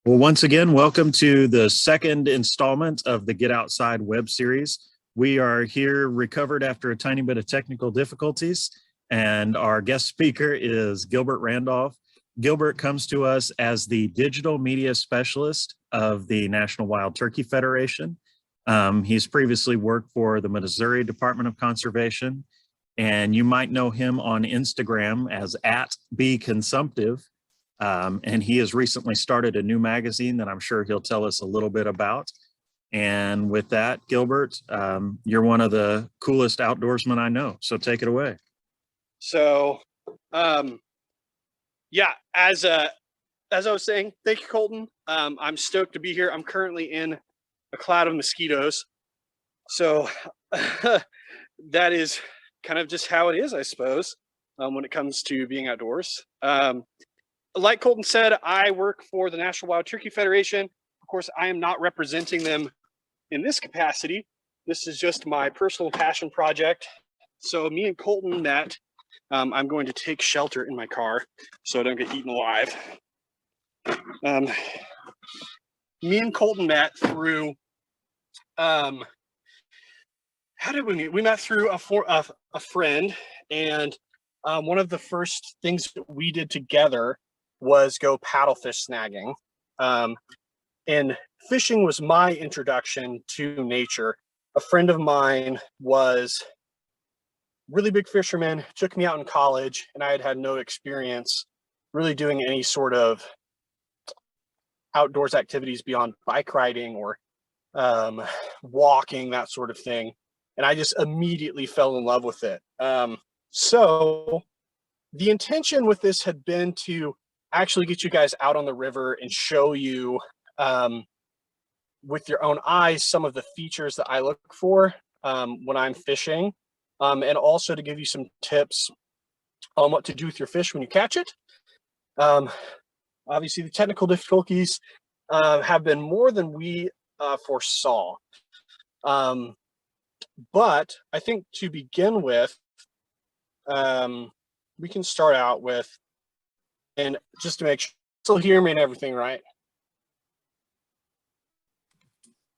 Well, once again, welcome to the second installment of the Get Outside web series. We are here recovered after a tiny bit of technical difficulties, and our guest speaker is Gilbert Randolph. Gilbert comes to us as the digital media specialist of the National Wild Turkey Federation. He's previously worked for the Missouri Department of Conservation, and you might know him on Instagram as @BConsumptive. And he has recently started a new magazine that I'm sure he'll tell us a little bit about. And with that, Gilbert, you're one of the coolest outdoorsmen I know. So take it away. So, yeah, as I was saying, thank you, Colton. I'm stoked to be here. I'm currently in a cloud of mosquitoes. So that is kind of just how it is, I suppose, when it comes to being outdoors. Like Colton said, I work for the National Wild Turkey Federation. Of course, I am not representing them in this capacity. This is just my personal passion project. So me and Colton met. I'm going to take shelter in my car so I don't get eaten alive. Me and Colton met through, how did we meet? We met through a friend, and one of the first things that we did together was go paddlefish snagging. And fishing was my introduction to nature. A friend of mine was really big fisherman, took me out in college, and I had had no experience really doing any sort of outdoors activities beyond bike riding or walking, that sort of thing. And I just immediately fell in love with it. So the intention with this had been to actually get you guys out on the river and show you with your own eyes some of the features that I look for when I'm fishing, and also to give you some tips on what to do with your fish when you catch it. Obviously, the technical difficulties have been more than we foresaw. But I think to begin with, we can start out with, and just to make sure, still hear me and everything, right?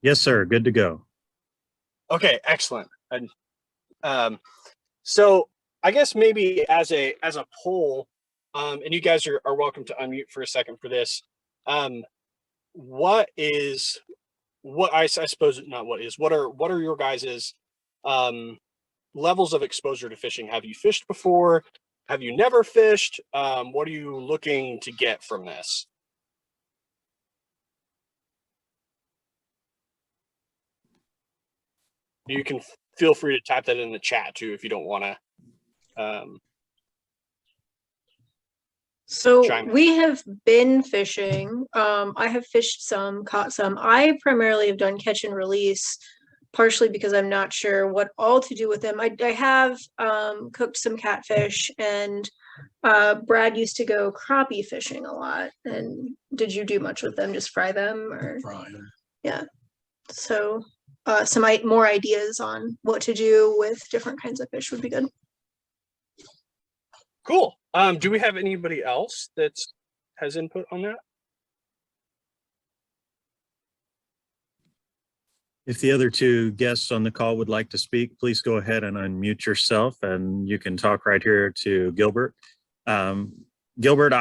Yes, sir. Good to go. Okay, excellent. And so I guess maybe as a poll, and you guys are welcome to unmute for a second for this. What are your guys's levels of exposure to fishing? Have you fished before? Have you never fished? What are you looking to get from this? You can feel free to type that in the chat too if you don't want to. So we have been fishing. I have fished some, caught some. I primarily have done catch and release, partially because I'm not sure what all to do with them. I have cooked some catfish, and Brad used to go crappie fishing a lot. And did you do much with them? Just fry them, or fry them? Yeah. So some more ideas on what to do with different kinds of fish would be good. Cool. Do we have anybody else that has input on that? If the other two guests on the call would like to speak, please go ahead and unmute yourself, and you can talk right here to Gilbert. Gilbert,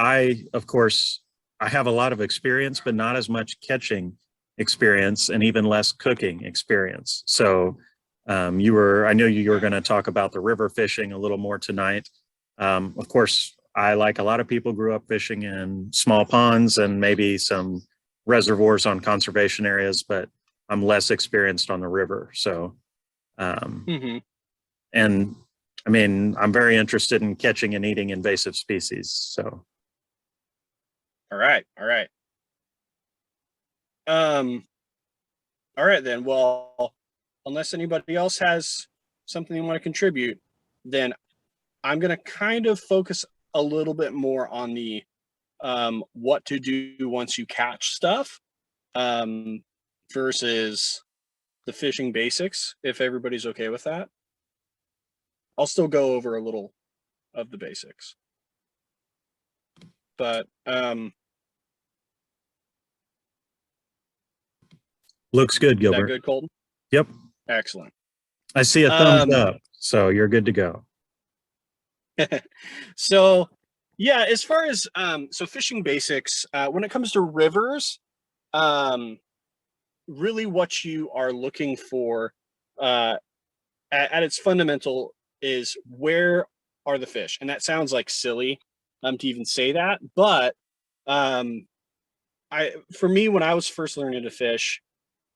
of course, I have a lot of experience, but not as much catching experience and even less cooking experience. So I knew you were going to talk about the river fishing a little more tonight. Of course, I, like a lot of people, grew up fishing in small ponds and maybe some reservoirs on conservation areas, but I'm less experienced on the river. So, and I mean, I'm very interested in catching and eating invasive species. So. All right. All right then. Well, unless anybody else has something you want to contribute, then I'm going to kind of focus a little bit more on the what to do once you catch stuff versus the fishing basics, if everybody's okay with that. I'll still go over a little of the basics. But Looks good, Is that Gilbert. good, Colton? Yep. Excellent. I see a thumbs up, so you're good to go. So yeah, as far as so fishing basics, when it comes to rivers, really what you are looking for at its fundamental is where are the fish? And that sounds like silly to even say that, but for me, when I was first learning to fish,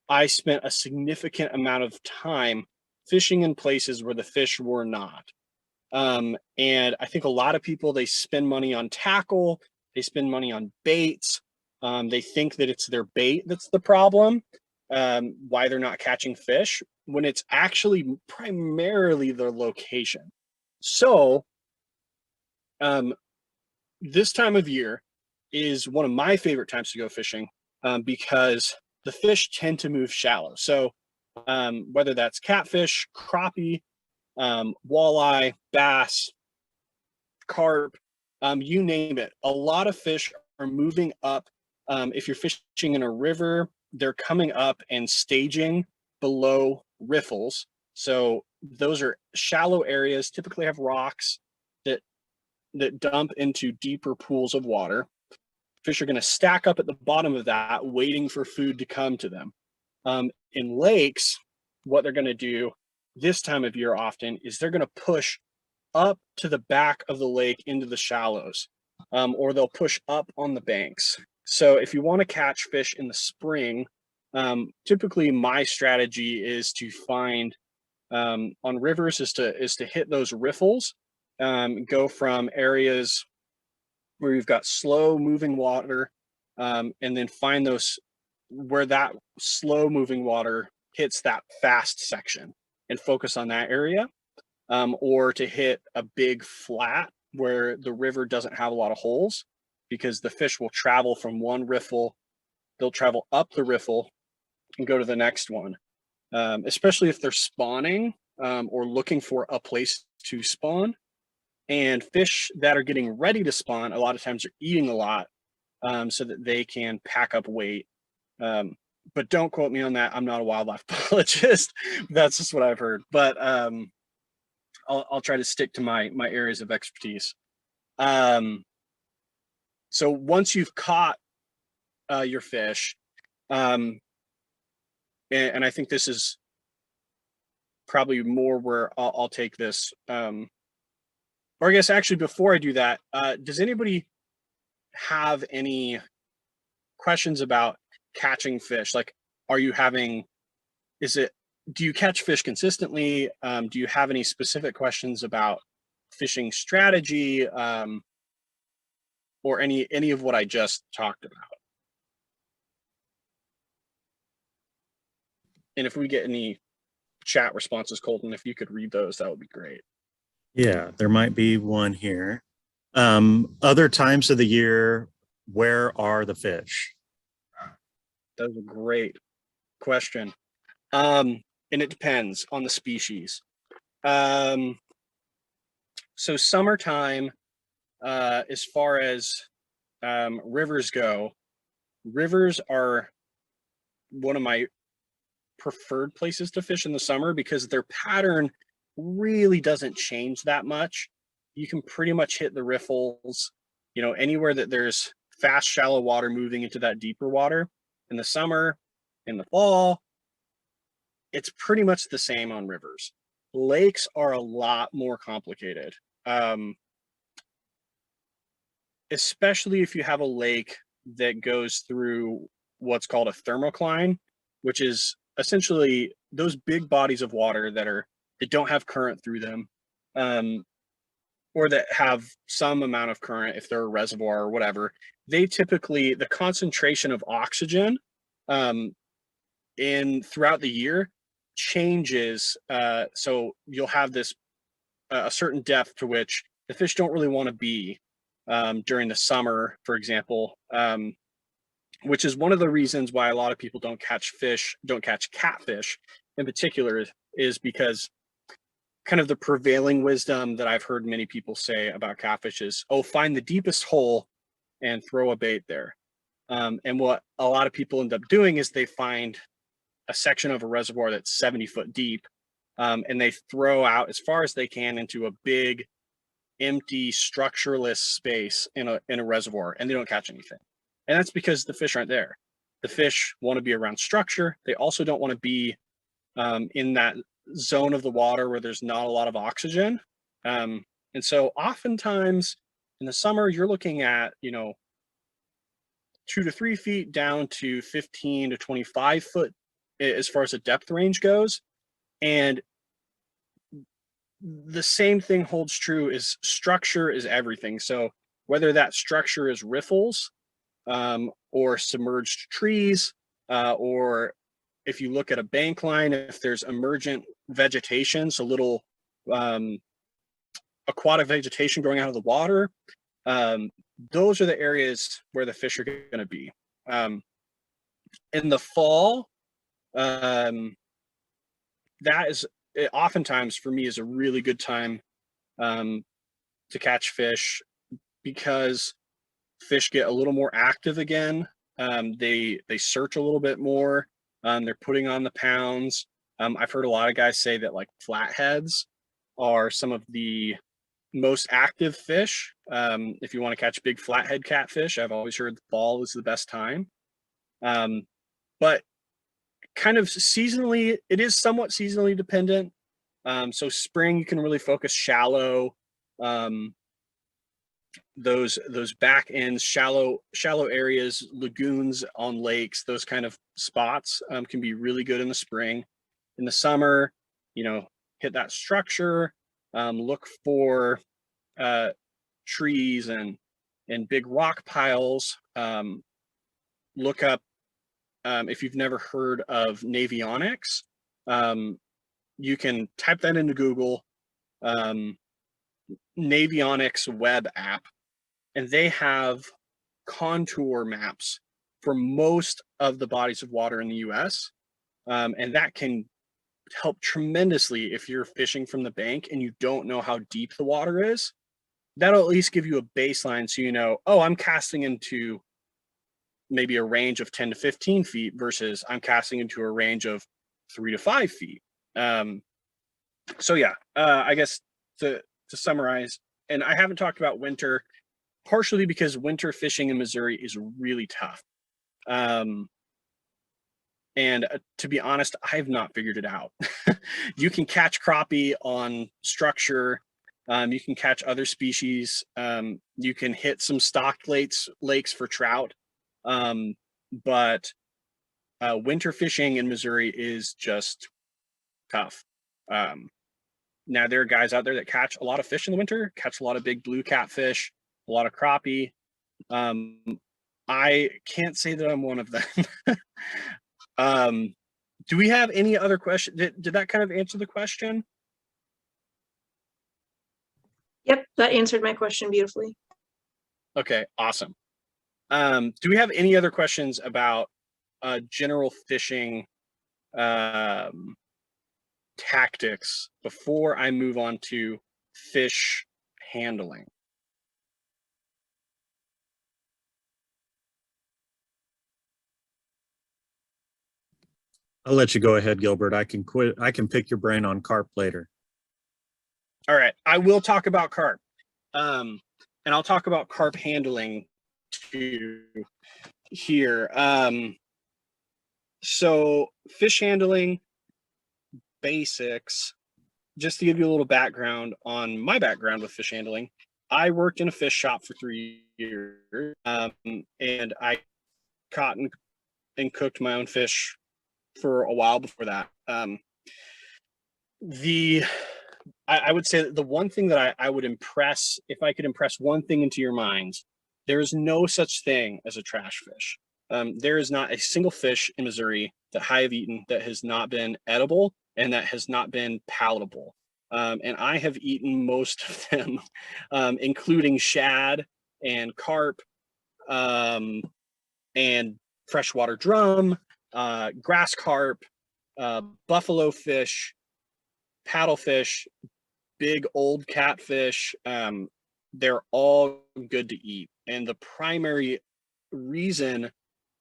I spent a significant amount of time fishing in places where the fish were not. And I think a lot of people, they spend money on tackle, they spend money on baits. They think that it's their bait that's the problem, why they're not catching fish, when it's actually primarily their location. So this time of year is one of my favorite times to go fishing because the fish tend to move shallow. So whether that's catfish, crappie, walleye, bass, carp, you name it. A lot of fish are moving up. If you're fishing in a river, they're coming up and staging below riffles. So those are shallow areas, typically have rocks that dump into deeper pools of water. Fish are going to stack up at the bottom of that, waiting for food to come to them. In lakes, what they're going to do this time of year often is they're going to push up to the back of the lake into the shallows, or they'll push up on the banks. So if you want to catch fish in the spring, typically my strategy is to find on rivers is to hit those riffles, go from areas where you've got slow moving water, and then find those where that slow moving water hits that fast section and focus on that area, or to hit a big flat where the river doesn't have a lot of holes, because the fish will travel from one riffle, they'll travel up the riffle and go to the next one, especially if they're spawning or looking for a place to spawn. And fish that are getting ready to spawn, a lot of times are eating a lot so that they can pack up weight. But don't quote me on that. I'm not a wildlife biologist. That's just what I've heard. But I'll try to stick to my areas of expertise. So once you've caught your fish, and I think this is probably more where I'll take this. Or I guess actually before I do that, does anybody have any questions about catching fish? Like, do you catch fish consistently? Do you have any specific questions about fishing strategy, or any of what I just talked about? And if we get any chat responses, Colton, if you could read those, that would be great. Yeah, there might be one here. Other times of the year, where are the fish? That's a great question. And it depends on the species. So summertime, as far as rivers go, rivers are one of my preferred places to fish in the summer because their pattern really doesn't change that much. You can pretty much hit the riffles, anywhere that there's fast, shallow water moving into that deeper water. In the summer, in the fall, it's pretty much the same on rivers. Lakes are a lot more complicated, especially if you have a lake that goes through what's called a thermocline, which is essentially those big bodies of water that don't have current through them, or that have some amount of current if they're a reservoir or whatever. They typically, the concentration of oxygen throughout the year changes. So you'll have this a certain depth to which the fish don't really want to be during the summer, for example, which is one of the reasons why a lot of people don't catch catfish in particular, is because kind of the prevailing wisdom that I've heard many people say about catfish is, find the deepest hole and throw a bait there. And what a lot of people end up doing is they find a section of a reservoir that's 70 foot deep, and they throw out as far as they can into a big, empty, structureless space in a reservoir, and they don't catch anything. And that's because the fish aren't there. The fish want to be around structure. They also don't want to be in that zone of the water where there's not a lot of oxygen. And so oftentimes in the summer, you're looking at, 2 to 3 feet down to 15 to 25 foot as far as the depth range goes. And the same thing holds true, is structure is everything. So whether that structure is riffles or submerged trees, or if you look at a bank line, if there's emergent vegetation, so little aquatic vegetation growing out of the water, those are the areas where the fish are going to be. In the fall, that is oftentimes for me is a really good time to catch fish, because fish get a little more active again. They search a little bit more. They're putting on the pounds. I've heard a lot of guys say that like flatheads are some of the most active fish. If you want to catch big flathead catfish, I've always heard the fall is the best time. But kind of seasonally, it is somewhat seasonally dependent. So spring, you can really focus shallow, those back ends, shallow areas, lagoons on lakes, those kind of spots can be really good in the spring. In the summer, hit that structure, look for trees and big rock piles. Look up, if you've never heard of navionics, you can type that into Google, navionics web app, and they have contour maps for most of the bodies of water in the US. And that can help tremendously if you're fishing from the bank and you don't know how deep the water is. That'll at least give you a baseline, so you know, oh, I'm casting into maybe a range of 10 to 15 feet versus I'm casting into a range of 3 to 5 feet. So yeah, I guess to summarize, and I haven't talked about winter, partially because winter fishing in Missouri is really tough. And to be honest, I've not figured it out. You can catch crappie on structure. You can catch other species. You can hit some stocked lakes for trout. But winter fishing in Missouri is just tough. Now there are guys out there that catch a lot of fish in the winter, catch a lot of big blue catfish, a lot of crappie. I can't say that I'm one of them. Do we have any other question? Did that kind of answer the question? Yep, that answered my question beautifully. Okay, awesome. Do we have any other questions about general fishing tactics before I move on to fish handling? I'll let you go ahead, Gilbert. I can pick your brain on carp later. All right, I will talk about carp. And I'll talk about carp handling too here. So fish handling basics, just to give you a little background on my background with fish handling. I worked in a fish shop for 3 years, and I caught and cooked my own fish for a while before that. I would say that the one thing that I would impress, if I could impress one thing into your minds, there is no such thing as a trash fish. There is not a single fish in Missouri that I have eaten that has not been edible and that has not been palatable. And I have eaten most of them, including shad and carp, and freshwater drum, grass carp, buffalo fish, paddlefish, big old catfish. They're all good to eat. And the primary reason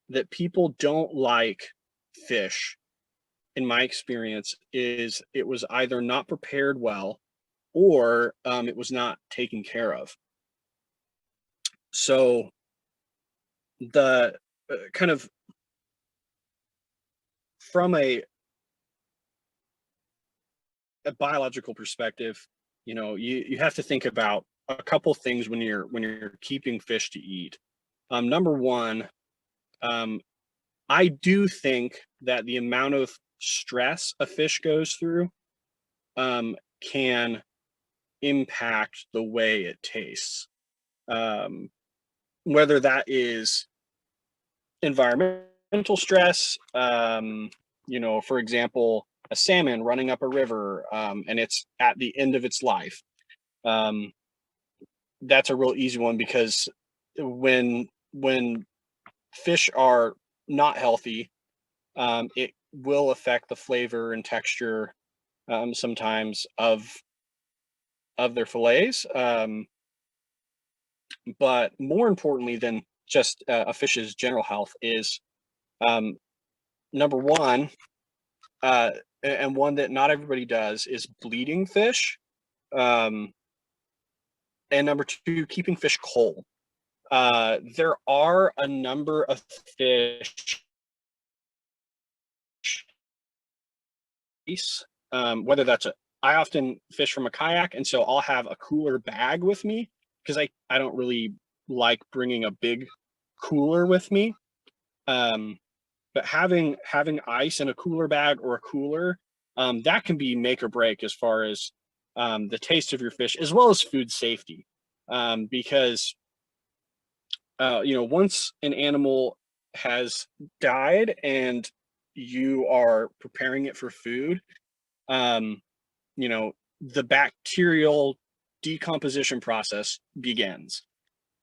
that people don't like fish in my experience, is it was either not prepared well or it was not taken care of. So the kind of from a biological perspective, you have to think about a couple things when you're keeping fish to eat. Number one, I do think that the amount of stress a fish goes through can impact the way it tastes. Whether that is environmental stress, for example, a salmon running up a river and it's at the end of its life. That's a real easy one, because when fish are not healthy, it will affect the flavor and texture sometimes of their fillets. But more importantly than just a fish's general health is number one, and one that not everybody does, is bleeding fish. And number two, keeping fish cold. There are a number of fish, whether that's I often fish from a kayak, and so I'll have a cooler bag with me, because I don't really like bringing a big cooler with me. But having ice in a cooler bag or a cooler, that can be make or break as far as the taste of your fish, as well as food safety. Because once an animal has died and you are preparing it for food, the bacterial decomposition process begins.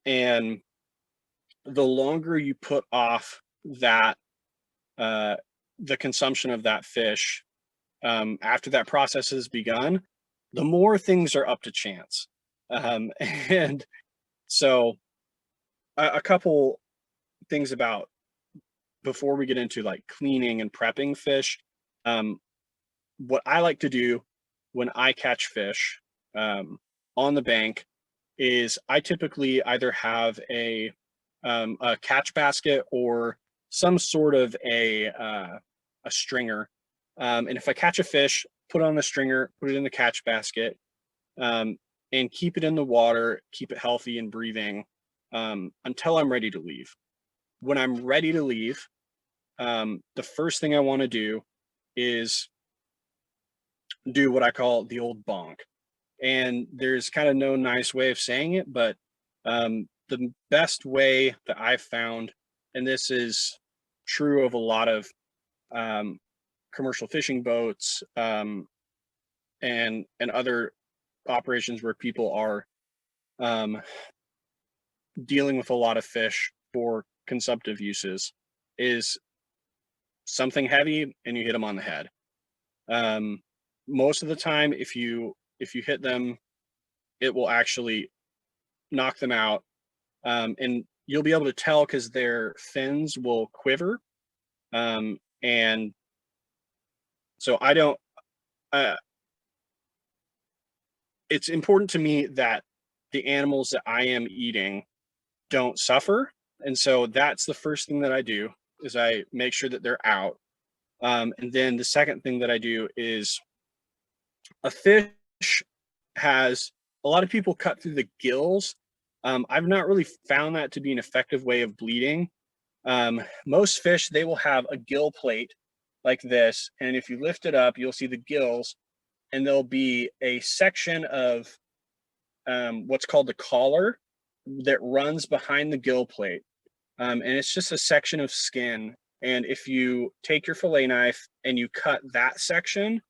And the longer you put off that, the consumption of that fish, after that process has begun, the more things are up to chance. And so a couple things about, before we get into like cleaning and prepping fish, what I like to do when I catch fish on the bank is I typically either have a catch basket or some sort of a stringer. And if I catch a fish, put it on the stringer, put it in the catch basket, and keep it in the water, keep it healthy and breathing until I'm ready to leave. When I'm ready to leave, the first thing I want to do is do what I call the old bonk. And there's kind of no nice way of saying it, but the best way that I've found, and this is true of a lot of commercial fishing boats and other operations where people are dealing with a lot of fish for consumptive uses, is something heavy and you hit them on the head. Most of the time, if you hit them, it will actually knock them out, and you'll be able to tell because their fins will quiver. And so I don't, it's important to me that the animals that I am eating don't suffer. And so that's the first thing that I do, is I make sure that they're out. And then the second thing that I do is, a fish has, a lot of people cut through the gills. I've not really found that to be an effective way of bleeding. Most fish, they will have a gill plate like this, and if you lift it up, you'll see the gills, and there'll be a section of what's called the collar that runs behind the gill plate. And it's just a section of skin. And if you take your fillet knife and you cut that section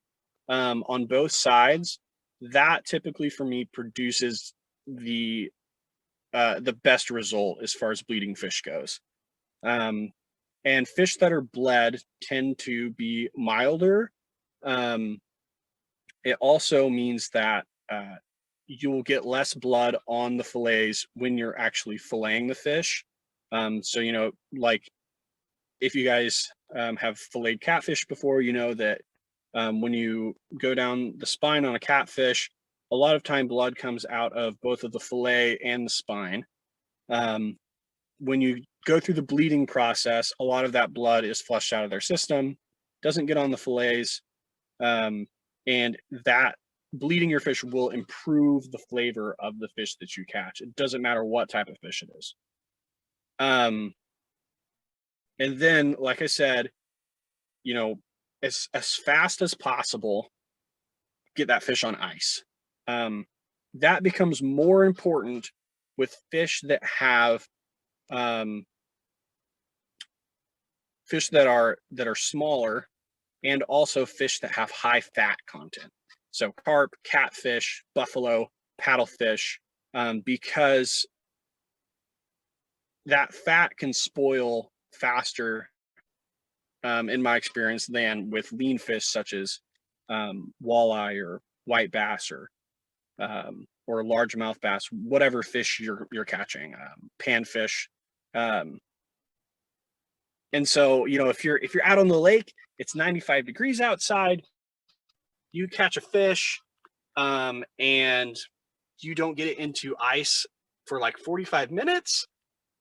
on both sides, that typically for me produces the best result as far as bleeding fish goes. And fish that are bled tend to be milder. It also means that you will get less blood on the fillets when you're actually filleting the fish. So, like if you guys have filleted catfish before, you know that when you go down the spine on a catfish, a lot of time blood comes out of both of the fillet and the spine. When you go through the bleeding process, a lot of that blood is flushed out of their system, doesn't get on the fillets, and that bleeding your fish will improve the flavor of the fish that you catch. It doesn't matter what type of fish it is. And then, like I said, you know, as fast as possible, get that fish on ice. That becomes more important with fish that have fish that are smaller, and also fish that have high fat content. So carp, catfish, buffalo, paddlefish, because that fat can spoil faster, in my experience, than with lean fish such as walleye or white bass or largemouth bass, whatever fish you're catching, panfish. And so, you know, if you're out on the lake, it's 95 degrees outside, you catch a fish, and you don't get it into ice for like 45 minutes,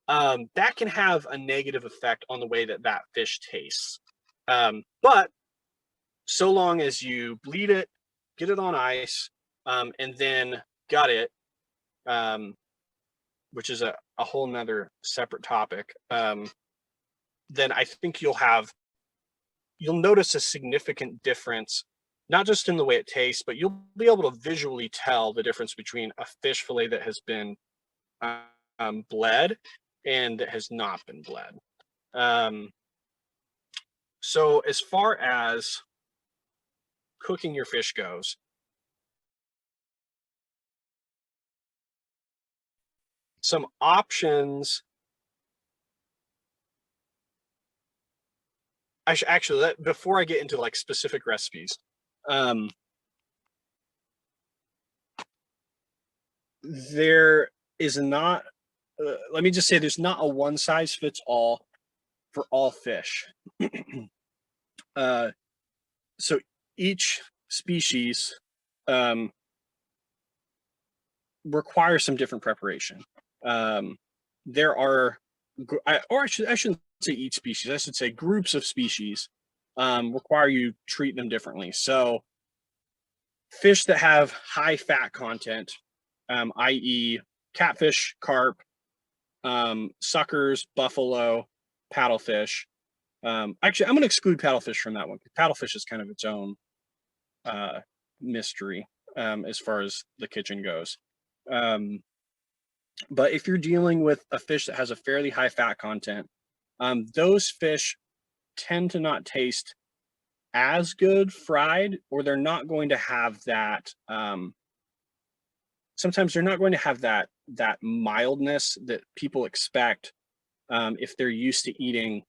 that can have a negative effect on the way that fish tastes. But so long as you bleed it, get it on ice, and then gut it, which is a whole nother separate topic, then I think you'll notice a significant difference, not just in the way it tastes, but you'll be able to visually tell the difference between a fish fillet that has been bled and that has not been bled. So as far as cooking your fish goes, some options. Before I get into like specific recipes, there is not, let me just say, there's not a one size fits all for all fish. So each species requires some different preparation. There are, I shouldn't say each species, I should say groups of species require you treat them differently. So fish that have high fat content, i.e. catfish, carp, suckers, buffalo, paddlefish. Actually, I'm going to exclude paddlefish from that one. Paddlefish is kind of its own mystery as far as the kitchen goes. But if you're dealing with a fish that has a fairly high fat content, those fish tend to not taste as good fried, or they're not going to have that. Sometimes they're not going to have that mildness that people expect if they're used to eating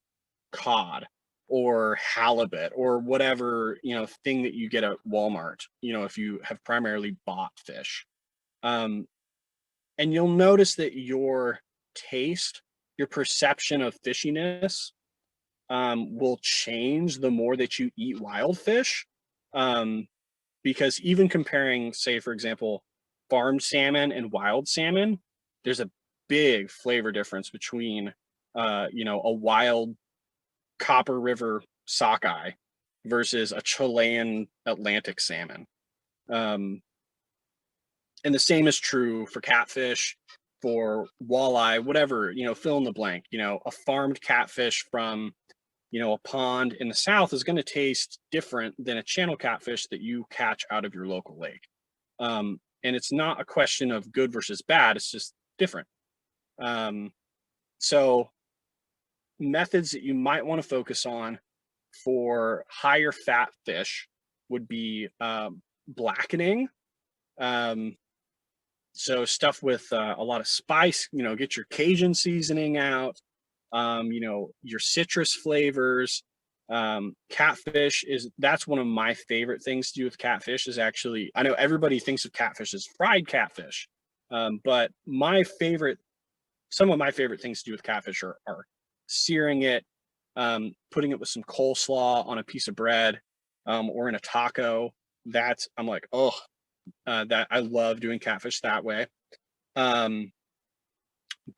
cod or halibut or whatever, you know, thing that you get at Walmart, you know, if you have primarily bought fish. And you'll notice that your taste, your perception of fishiness will change the more that you eat wild fish. Because even comparing, say, for example, farmed salmon and wild salmon, there's a big flavor difference between, you know, a wild Copper River sockeye versus a Chilean Atlantic salmon. And the same is true for catfish, for walleye, whatever, you know, fill in the blank. You know, a farmed catfish from, you know, a pond in the south is going to taste different than a channel catfish that you catch out of your local lake. And it's not a question of good versus bad, it's just different. So methods that you might want to focus on for higher fat fish would be blackening. So stuff with a lot of spice, you know, get your Cajun seasoning out, you know, your citrus flavors. Catfish that's one of my favorite things to do with catfish is actually, I know everybody thinks of catfish as fried catfish, but some of my favorite things to do with catfish are searing it, putting it with some coleslaw on a piece of bread, or in a taco. I'm like, oh, that I love doing catfish that way.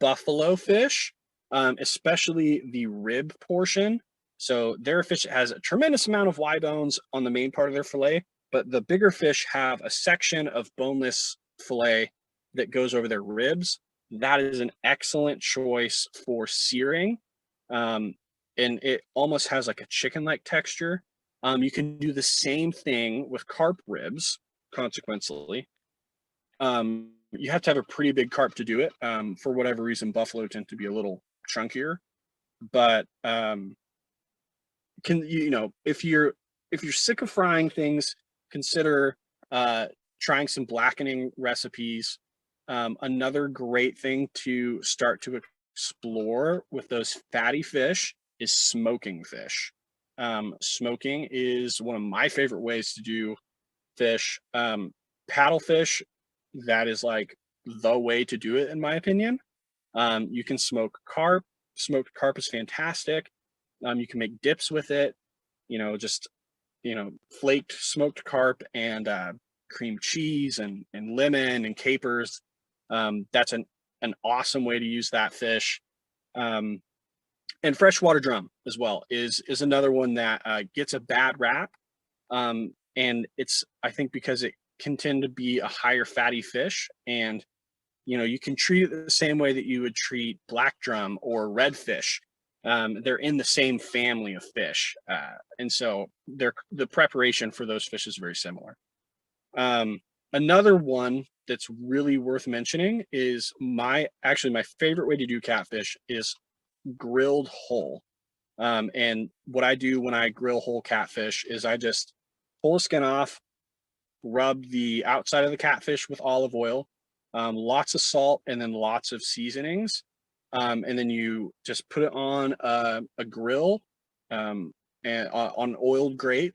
Buffalo fish, especially the rib portion. So they're a fish that has a tremendous amount of Y bones on the main part of their fillet, but the bigger fish have a section of boneless fillet that goes over their ribs. That is an excellent choice for searing. And it almost has like a chicken-like texture. You can do the same thing with carp ribs, consequently. You have to have a pretty big carp to do it. For whatever reason, buffalo tend to be a little chunkier, but if you're sick of frying things, consider trying some blackening recipes. Another great thing to start to explore with those fatty fish is smoking fish. Smoking is one of my favorite ways to do fish. Paddlefish, that is like the way to do it, in my opinion. You can smoke carp. Smoked carp is fantastic. You can make dips with it, flaked smoked carp and cream cheese and lemon and capers. That's an awesome way to use that fish. And freshwater drum as well is another one that gets a bad rap. And it's, I think, because it can tend to be a higher fatty fish, and you can treat it the same way that you would treat black drum or redfish. They're in the same family of fish, and so the preparation for those fish is very similar. Another one that's really worth mentioning is my favorite way to do catfish is grilled whole. And what I do when I grill whole catfish is I just pull the skin off, rub the outside of the catfish with olive oil, lots of salt, and then lots of seasonings. And then you just put it on a grill, and on oiled grate,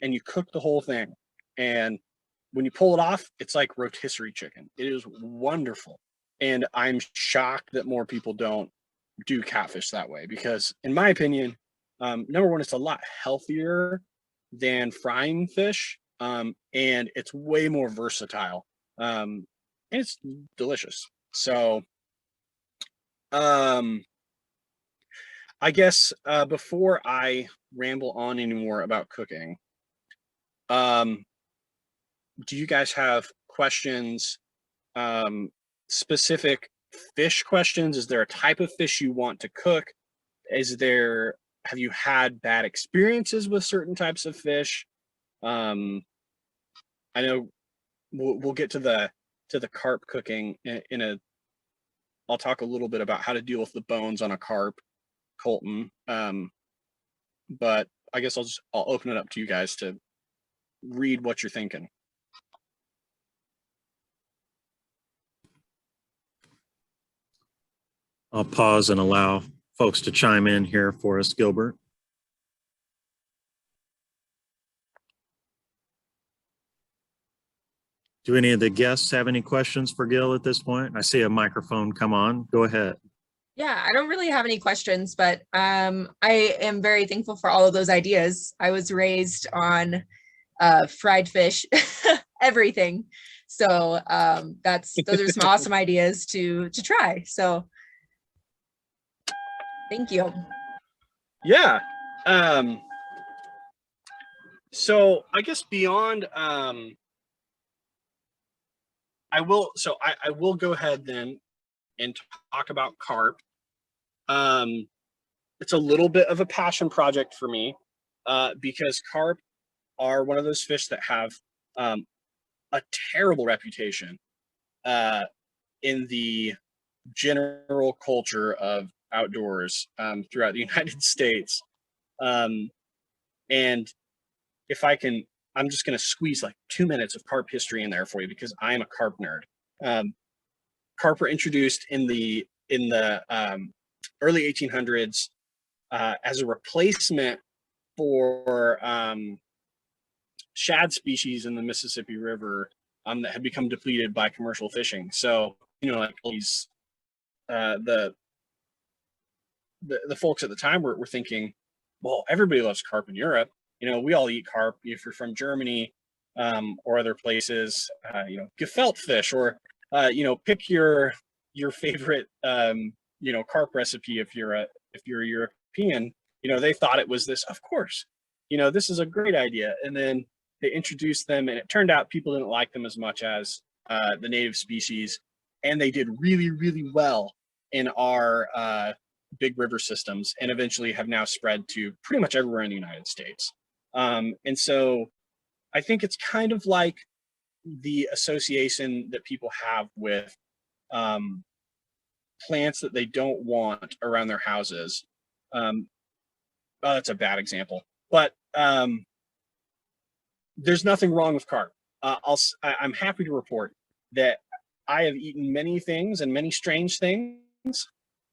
and you cook the whole thing. And when you pull it off, it's like rotisserie chicken. It is wonderful. And I'm shocked that more people don't do catfish that way, because in my opinion, number one, it's a lot healthier than frying fish. And it's way more versatile. And it's delicious. So I guess before I ramble on anymore about cooking, do you guys have questions, specific fish questions? Is there a type of fish you want to cook? Have you had bad experiences with certain types of fish? I know we'll get to the carp cooking I'll talk a little bit about how to deal with the bones on a carp, Colton. But I guess I'll open it up to you guys to read what you're thinking. I'll pause and allow folks to chime in here for us, Gilbert. Do any of the guests have any questions for Gil at this point? I see a microphone come on. Go ahead. Yeah, I don't really have any questions, but I am very thankful for all of those ideas. I was raised on fried fish, everything. So those are some awesome ideas to try. So thank you. Yeah. So I guess beyond I will go ahead then and talk about carp. It's a little bit of a passion project for me, because carp are one of those fish that have a terrible reputation in the general culture of outdoors throughout the United States. And if I can, I'm just going to squeeze like 2 minutes of carp history in there for you, because I am a carp nerd. Carp were introduced in the early 1800s as a replacement for shad species in the Mississippi River that had become depleted by commercial fishing. So, like these, the folks at the time were thinking, well, everybody loves carp in Europe. We all eat carp. If you're from Germany or other places, gefilte fish, or pick your favorite carp recipe if you're a European. They thought it was this. Of course, this is a great idea, and then they introduced them, and it turned out people didn't like them as much as the native species, and they did really, really well in our big river systems, and eventually have now spread to pretty much everywhere in the United States. And so I think it's kind of like the association that people have with plants that they don't want around their houses. That's a bad example, but there's nothing wrong with carp. I'm happy to report that I have eaten many things and many strange things,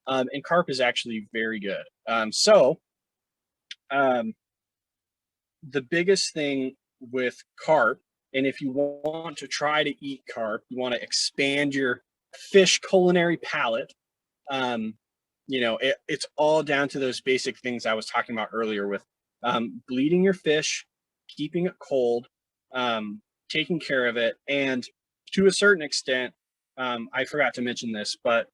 and carp is actually very good. The biggest thing with carp, and if you want to try to eat carp, you want to expand your fish culinary palate. It's all down to those basic things I was talking about earlier with bleeding your fish, keeping it cold, taking care of it, and to a certain extent, I forgot to mention this, but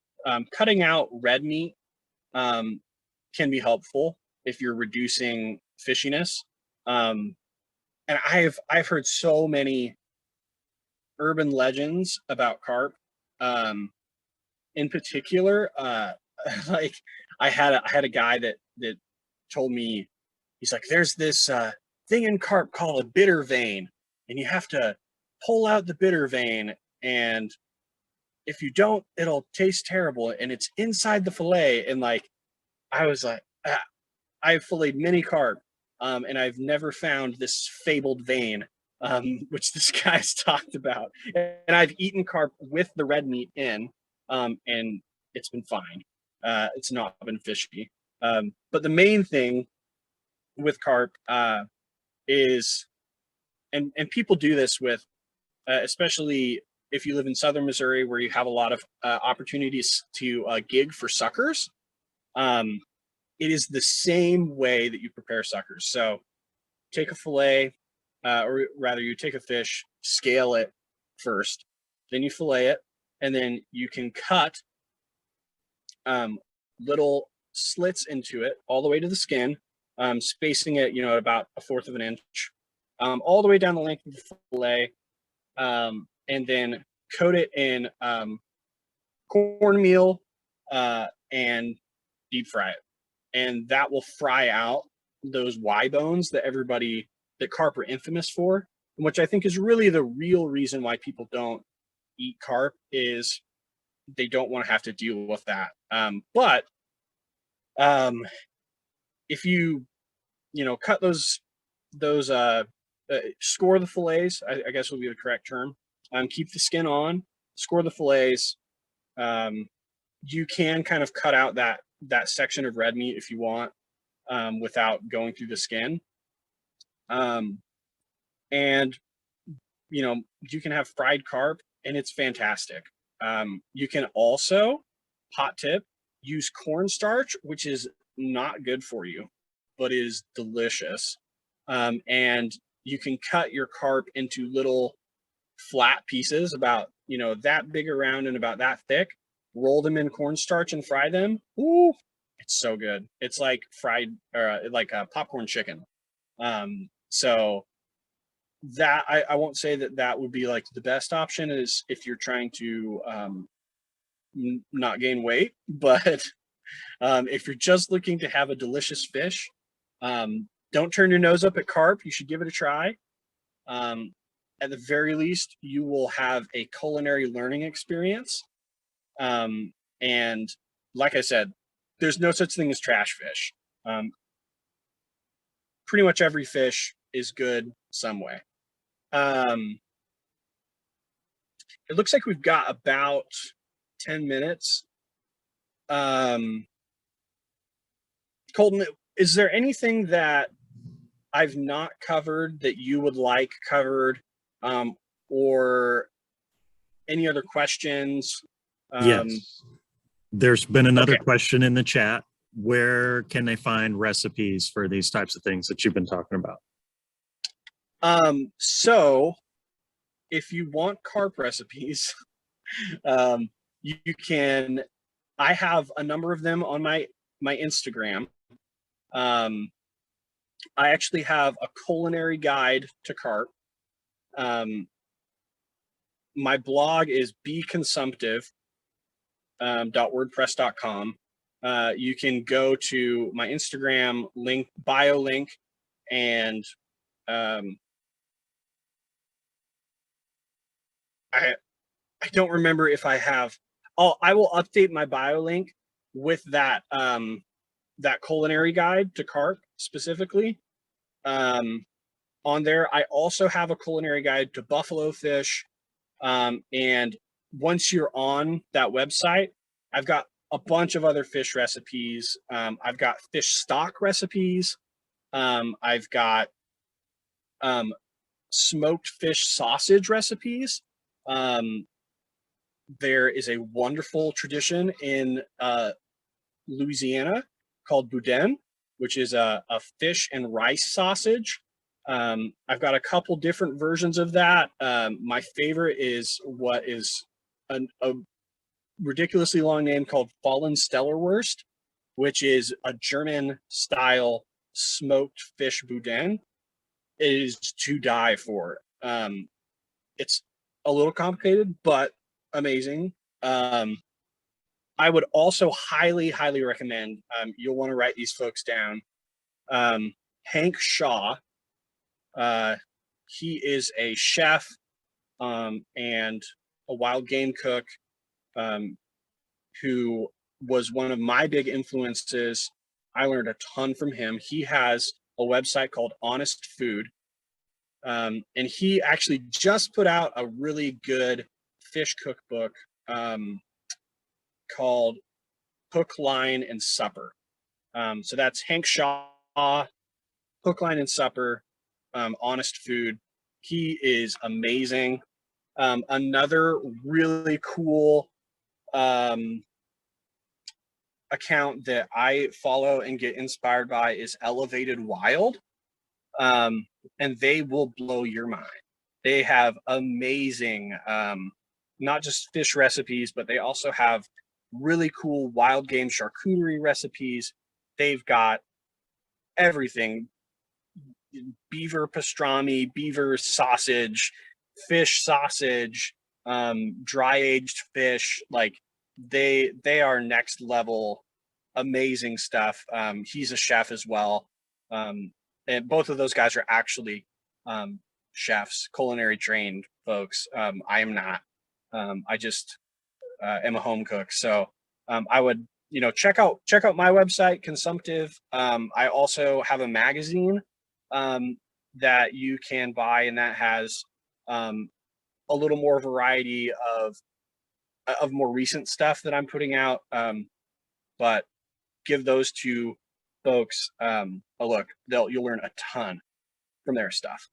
cutting out red meat can be helpful if you're reducing fishiness. And I've heard so many urban legends about carp. In particular, like I had a guy that told me, he's like, there's this thing in carp called a bitter vein, and you have to pull out the bitter vein, and if you don't, it'll taste terrible, and it's inside the fillet. And like, I was like, I've filleted many carp, and I've never found this fabled vein, which this guy's talked about. And I've eaten carp with the red meat in, and it's been fine. It's not been fishy. But the main thing with carp is, and people do this with, especially if you live in southern Missouri, where you have a lot of opportunities to gig for suckers. It is the same way that you prepare suckers. So take a fillet, or rather you take a fish, scale it first, then you fillet it, and then you can cut little slits into it all the way to the skin, spacing it, at about 1/4 of an inch, all the way down the length of the fillet, and then coat it in cornmeal and deep fry it. And that will fry out those Y bones that carp are infamous for, which I think is really the real reason why people don't eat carp, is they don't want to have to deal with that. But if you cut those score the fillets, I guess would be the correct term. Keep the skin on, score the fillets. You can kind of cut out that section of red meat if you want, without going through the skin. And you can have fried carp, and it's fantastic. You can also, hot tip, use cornstarch, which is not good for you, but is delicious. And you can cut your carp into little flat pieces about that big around and about that thick. Roll them in cornstarch and fry them. Ooh, it's so good. It's like fried, or like a popcorn chicken. So that I won't say that would be like the best option, is if you're trying to not gain weight, but if you're just looking to have a delicious fish, don't turn your nose up at carp. You should give it a try. At the very least, you will have a culinary learning experience. And like I said, there's no such thing as trash fish. Pretty much every fish is good some way. It looks like we've got about 10 minutes. Colton, is there anything that I've not covered that you would like covered, or any other questions? Yes. There's been another Okay. question in the chat. where can they find recipes for these types of things that you've been talking about? So if you want carp recipes, you can, I have a number of them on my Instagram. I actually have a culinary guide to carp. My blog is beconsumptive.wordpress.com. You can go to my Instagram bio link, and I don't remember if I have. I will update my bio link with that that culinary guide to carp specifically. On there, I also have a culinary guide to buffalo fish. And once you're on that website, I've got a bunch of other fish recipes. I've got fish stock recipes. I've got smoked fish sausage recipes. There is a wonderful tradition in Louisiana called boudin, which is a fish and rice sausage. I've got a couple different versions of that. My favorite is what is a ridiculously long name called Fallen Stellarwurst, which is a German style smoked fish boudin. It is to die for. It's a little complicated, but amazing. I would also highly, highly recommend, you'll want to write these folks down. Hank Shaw. He is a chef and a wild game cook who was one of my big influences. I learned a ton from him. He has a website called Honest Food. And he actually just put out a really good fish cookbook called Hook, Line, and Supper. So that's Hank Shaw, Hook, Line, and Supper, Honest Food. He is amazing. Another really cool account that I follow and get inspired by is Elevated Wild. And they will blow your mind. They have amazing, not just fish recipes, but they also have really cool wild game charcuterie recipes. They've got everything: beaver pastrami, beaver sausage, fish sausage, dry aged fish. Like they are next level amazing stuff. He's a chef as well. And both of those guys are actually chefs, culinary trained folks. I am not. I just am a home cook. So I would, check out my website, Consumptive. I also have a magazine that you can buy, and that has a little more variety of more recent stuff that I'm putting out. But give those to folks a look. You'll learn a ton from their stuff.